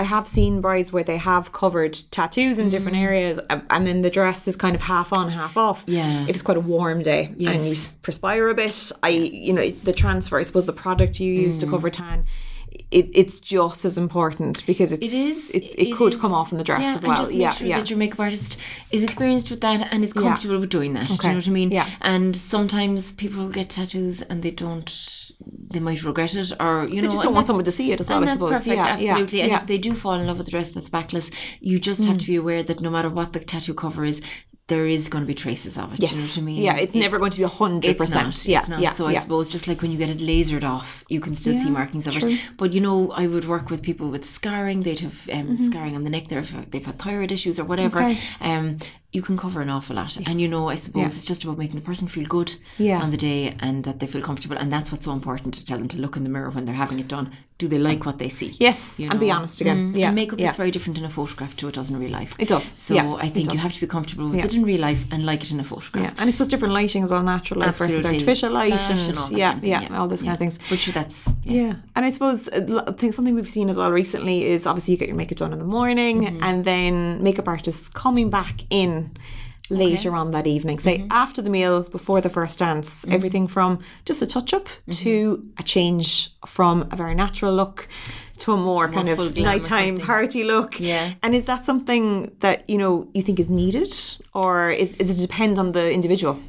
have seen brides where they have covered tattoos in different areas, and then the dress is kind of half on, half off. Yeah. If it's quite a warm day and you perspire a bit, the transfer, I suppose, the product you use to cover tan, it's just as important, because it could come off in the dress as well. And just make sure that your makeup artist is experienced with that and is comfortable with doing that. Do you know what I mean? Yeah. And sometimes people get tattoos and they might regret it, or they just don't want someone to see it as well. And I suppose. That's perfect, absolutely. And if they do fall in love with a dress that's backless, you just have to be aware that no matter what the tattoo cover is, there is going to be traces of it. Yes. Do you know what I mean? Yeah, it's never going to be 100%. It's not. So I suppose just like when you get it lasered off, you can still see markings of it. But I would work with people with scarring. They'd have scarring on the neck. They've had thyroid issues or whatever. Okay. You can cover an awful lot. Yes. And I suppose it's just about making the person feel good on the day, and that they feel comfortable. And that's what's so important, to tell them to look in the mirror when they're having it done. Do they like what they see? Yes, and be honest again. And makeup is very different in a photograph to it does in real life. It does. So I think you have to be comfortable with it in real life and like it in a photograph. Yeah. And I suppose different lighting as well, natural light versus artificial light, and all those kind of things. But sure, that's and I suppose I think something we've seen as well recently is obviously you get your makeup done in the morning, and then makeup artists coming back in later on that evening, say after the meal, before the first dance, everything from just a touch-up to a change from a very natural look to a more kind of nighttime party look. Yeah. And is that something that you think is needed, or is it depend on the individual?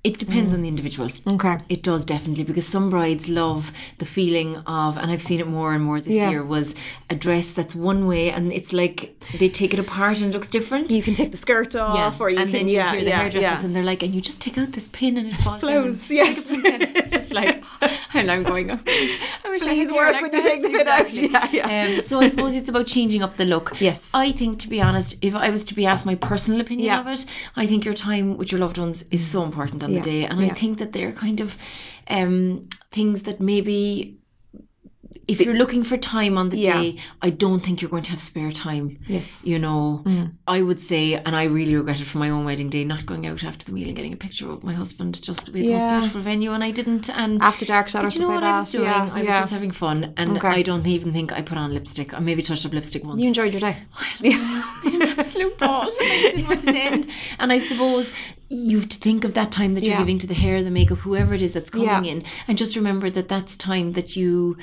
It depends on the individual. Okay. It does, definitely, because some brides love the feeling of, and I've seen it more and more this year, was a dress that's one way and it's like they take it apart and it looks different. You can take the skirt off, or you and can, then you hear the hairdressers and they're like, and you just take out this pin and it falls flows. down. Yes. It's just like, and I'm going, I wish Please I work like when that. you take the pin out. Yeah. So I suppose it's about changing up the look. Yes. I think, to be honest, if I was to be asked my personal opinion of it, I think your time with your loved ones is so important on the day, and I think that they're kind of things that maybe, if you're looking for time on the day, I don't think you're going to have spare time. Yes. You know, I would say, and I really regretted for my own wedding day not going out after the meal and getting a picture of my husband just to be the most beautiful venue, and I didn't. And after dark shadows, you know what I was doing? I was just having fun, and I don't even think I put on lipstick. I maybe touched up lipstick once. You enjoyed your day. I had an absolute ball. I just didn't want it to end. And I suppose you have to think of that time that you're giving to the hair, the makeup, whoever it is that's coming in, and just remember that that's time that you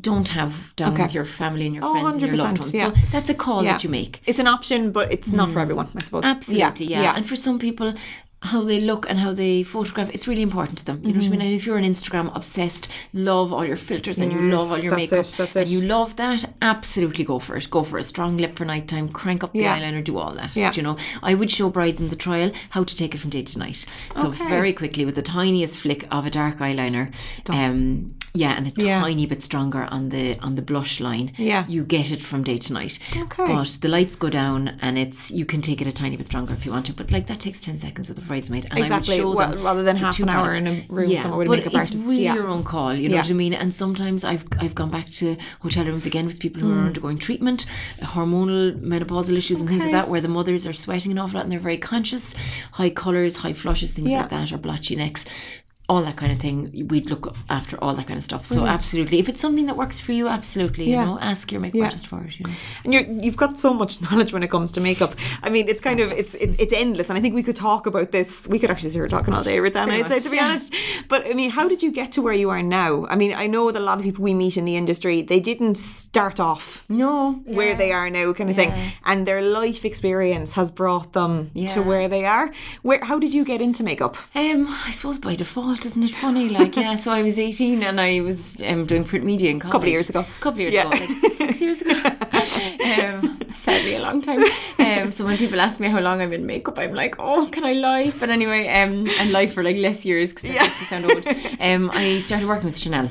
don't have down with your family and your friends and your loved ones. So that's a call that you make. It's an option, but it's not for everyone, I suppose. Absolutely, yeah. And for some people, how they look and how they photograph, it's really important to them. You know what I mean? And if you're an Instagram obsessed, love all your filters and you love all your makeup and you love that, absolutely go for it. Go for a strong lip for nighttime, crank up the eyeliner, do all that. You know, I would show brides in the trial how to take it from day to night. So very quickly, with the tiniest flick of a dark eyeliner, and a tiny bit stronger on the blush line. You get it from day to night. But the lights go down and you can take it a tiny bit stronger if you want to. But like that takes 10 seconds with a bridesmaid. And I would show them rather than half an hour in a room somewhere with a makeup artist. It's really your own call, you know what I mean? And sometimes I've gone back to hotel rooms again with people who are undergoing treatment, hormonal, menopausal issues and things like that, where the mothers are sweating an awful lot and they're very conscious. High colours, high flushes, things like that, or blotchy necks. All that kind of thing, we'd look after all that kind of stuff. So absolutely, if it's something that works for you, absolutely, you know, ask your makeup artist for it. You know, and you've got so much knowledge when it comes to makeup. I mean, it's kind of it's endless, and I think we could talk about this. We could actually sit here talking all day, Ruthanna, I'd say, to be honest. But I mean, how did you get to where you are now? I mean, I know that a lot of people we meet in the industry, they didn't start off where they are now, kind of thing, and their life experience has brought them to where they are. How did you get into makeup? I suppose by default. Isn't it funny? Like, so I was 18 and I was doing print media in college. Couple of years ago, like 6 years ago. Sadly, a long time. So when people ask me how long I'm in makeup, I'm like, oh, can I lie? But anyway, and lie for like less years because that makes me sound old. I started working with Chanel.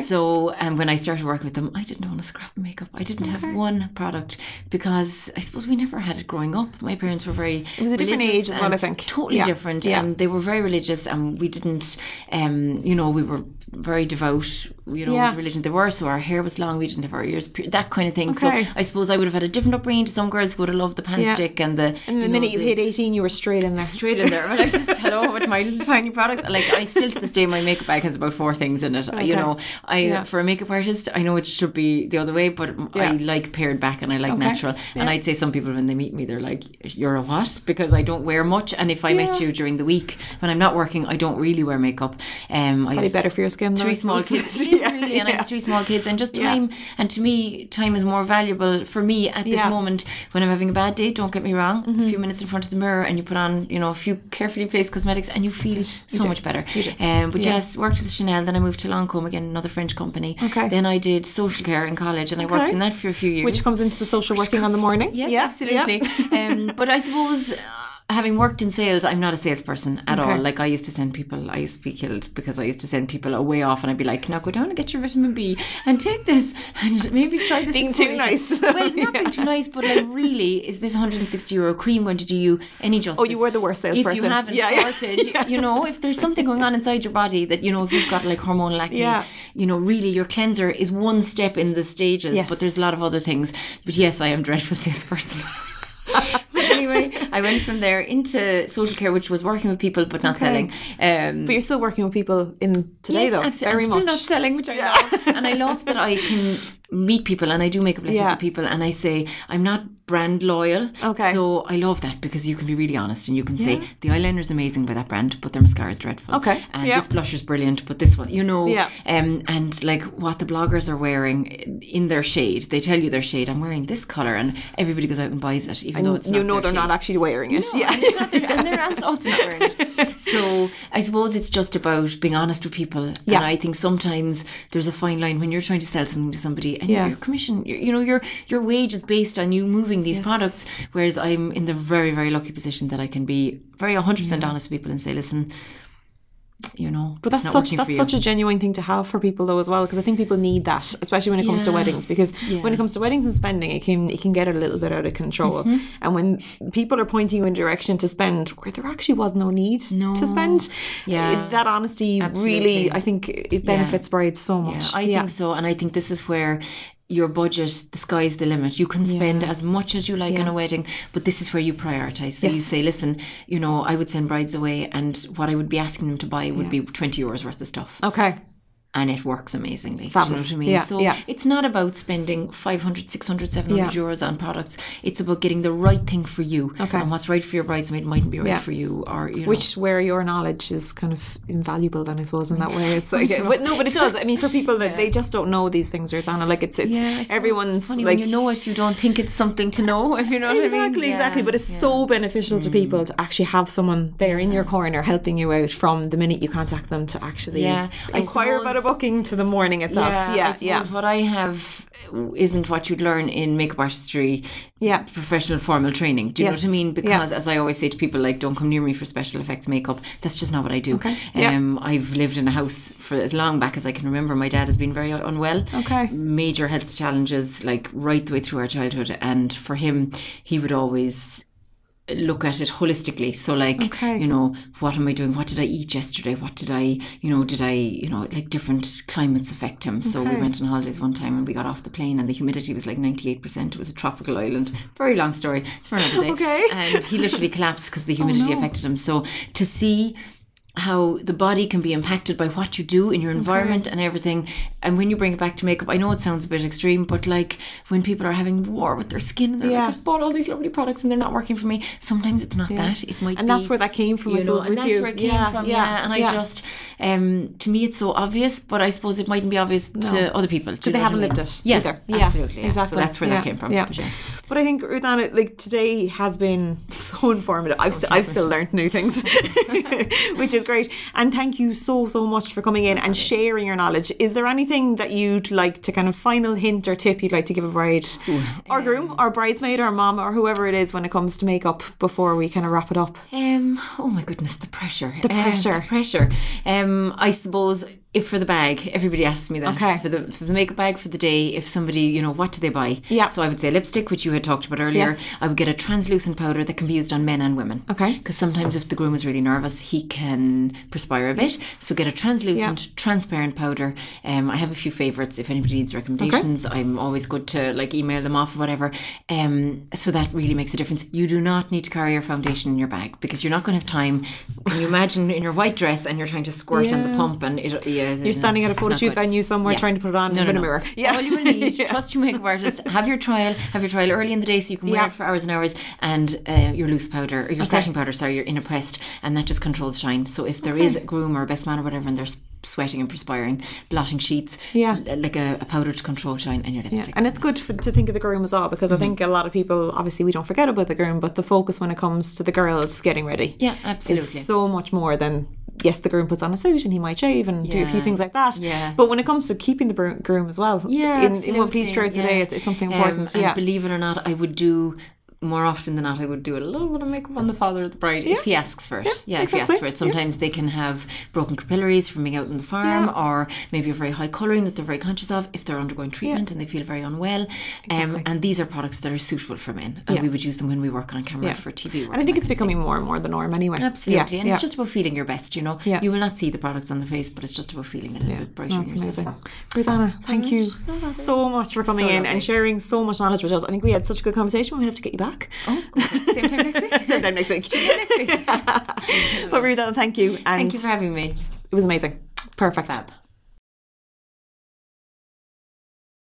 So when I started working with them, I didn't own a scrap of makeup. I didn't have one product because I suppose we never had it growing up. My parents were very It was a different age as well, I think. Totally different. And they were very religious and we didn't, you know, we were very devout, you know, with religion they were. So our hair was long, we didn't have our ears, that kind of thing. So I suppose I would have had a different upbringing to some girls who would have loved the pan stick and the... And the minute you hit 18, you were straight in there. Straight in there. Well, I just hello with my little tiny product. Like, I still to this day, my makeup bag has about 4 things in it. You know, for a makeup artist, I know it should be the other way, but I like pared back and I like natural. And I'd say some people, when they meet me, they're like, you're a what? Because I don't wear much. And if I met you during the week, when I'm not working, I don't really wear makeup. It's probably better for your skin, though. 3 small kids. Really, and I have 3 small kids, and just time. And to me, time is more valuable for me at this moment when I'm having a bad day. Don't get me wrong. A few minutes in front of the mirror, and you put on, you know, a few carefully placed cosmetics, and you feel so much better. But yes, worked with Chanel. Then I moved to Lancôme again, another French company. Then I did social care in college, and I worked in that for a few years. Which comes into the social working on the morning. Yes, absolutely. But I suppose, having worked in sales, I'm not a salesperson at all. Like, I used to send people, I used to be killed because I used to send people away off and I'd be like, now go down and get your vitamin B and take this and maybe try this. Being too nice. Well, not being too nice, but like, really, is this €160 cream going to do you any justice? Oh, you were the worst salesperson. If you haven't sorted, you know, if there's something going on inside your body that, you know, if you've got like hormonal acne, you know, really your cleanser is one step in the stages, but there's a lot of other things. But yes, I am a dreadful salesperson. Anyway, I went from there into social care, which was working with people but not selling. But you're still working with people in today, though. Absolutely. I'm still not selling, which I love. And I love that I can meet people, and I do makeup lessons with people, and I say I'm not brand loyal. Okay. So I love that because you can be really honest and you can say the eyeliner is amazing by that brand, but their mascara is dreadful. Okay. And this blusher is brilliant, but this one, Yeah. And like what the bloggers are wearing in their shade, they tell you their shade. I'm wearing this color, and everybody goes out and buys it, even though it's not their they're shade. not actually wearing it. No, and, it's not and they're also not wearing it. So I suppose it's just about being honest with people. And I think sometimes there's a fine line when you're trying to sell something to somebody, and your commission, your wage is based on you moving these products. Whereas I'm in the very, very lucky position that I can be very 100% honest with people and say, listen, but that's such a genuine thing to have for people though as well, because I think people need that, especially when it comes to weddings, because when it comes to weddings and spending, it can get a little bit out of control. And when people are pointing you in a direction to spend where there actually was no need to spend, that honesty really, I think it benefits brides so much. I think so, and I think this is where your budget, the sky's the limit. You can spend as much as you like on a wedding, but this is where you prioritise. So you say, listen, I would send brides away, and what I would be asking them to buy would be 20 euros worth of stuff. Okay. And it works amazingly. Fabulous. Do you know what I mean? So it's not about spending 500, 600, 700 euros on products. It's about getting the right thing for you. Okay. And what's right for your bridesmaid mightn't be right for you. Or where your knowledge is kind of invaluable then, I suppose, in that way. It's like, but it does. I mean, for people that they just don't know these things, Ruthanna, like it's everyone's it's funny, like, when you know it, you don't think it's something to know, if you know what I mean. Exactly. But it's so beneficial to people to actually have someone there in your corner helping you out from the minute you contact them to actually inquire about a booking to the morning itself. I suppose what I have isn't what you'd learn in makeup artistry, professional formal training. Do you know what I mean? Because as I always say to people, like, don't come near me for special effects makeup. That's just not what I do. Okay. I've lived in a house for as long back as I can remember. My dad has been very unwell. Okay. Major health challenges, like right the way through our childhood. And for him, he would always look at it holistically. So like, what am I doing? What did I eat yesterday? What did I like different climates affect him. So we went on holidays one time and we got off the plane and the humidity was like 98%. It was a tropical island. Very long story. It's for another day. And he literally collapsed because the humidity affected him. So to see how the body can be impacted by what you do in your environment and everything. And when you bring it back to makeup, I know it sounds a bit extreme, but like when people are having war with their skin and they're like, I've bought all these lovely products and they're not working for me. Sometimes it's not that. It might be. And that's where that came from, I suppose, with you. And that's where it came from, And I just, to me, it's so obvious, but I suppose it mightn't be obvious to other people. Because they haven't lived it either. Absolutely. Exactly. So that's where that came from. But I think, Ruthanna, like today has been so informative. I've still learned new things, which is great. And thank you so much for coming in and sharing your knowledge. Is there anything that you'd like to kind of final hint or tip you'd like to give a bride or groom or bridesmaid or mom or whoever it is when it comes to makeup before we kind of wrap it up? Oh my goodness, the pressure. I suppose if for the bag, everybody asks me that. Okay. For the makeup bag for the day, if somebody, what do they buy? Yeah. So I would say lipstick, which you had talked about earlier. Yes. I would get a translucent powder that can be used on men and women. Okay. Because sometimes if the groom is really nervous, he can perspire a bit. So get a translucent, transparent powder. I have a few favourites. If anybody needs recommendations, I'm always good to like email them off or whatever. So that really makes a difference. You do not need to carry your foundation in your bag because you're not going to have time. Can you imagine in your white dress and you're trying to squirt on the pump and you're standing at a photo shoot venue somewhere trying to put it on in a mirror. All you will need, trust your makeup artist, have your trial early in the day so you can wear it for hours and hours, and your loose powder, or your setting powder, your inner pressed, and that just controls shine. So if there is a groom or a best man or whatever and they're sweating and perspiring, blotting sheets, like a powder to control shine, and your lipstick. And it's good to think of the groom as well, because I think a lot of people, obviously we don't forget about the groom, but the focus when it comes to the girls getting ready is so much more than, yes, the groom puts on a suit and he might shave and do a few things like that. Yeah. But when it comes to keeping the groom as well, in one piece throughout the day, it's something important. And believe it or not, I would do, more often than not, I would do a little bit of makeup on the father of the bride if he asks for it. If he asks for it. Sometimes they can have broken capillaries from being out on the farm, or maybe a very high colouring that they're very conscious of if they're undergoing treatment and they feel very unwell. And these are products that are suitable for men, and we would use them when we work on camera for TV work. And I think it's becoming more and more the norm anyway. Absolutely. And it's just about feeling your best, You will not see the products on the face, but it's just about feeling a little bit brighter in yourself. Ruthanna, thank you so much for coming in and sharing so much knowledge with us. I think we had such a good conversation. We have to get you back. Oh, okay. Same time next week. Same time next week. But Ruthanna, thank you. And thank you for having me. It was amazing. Perfect. Fab.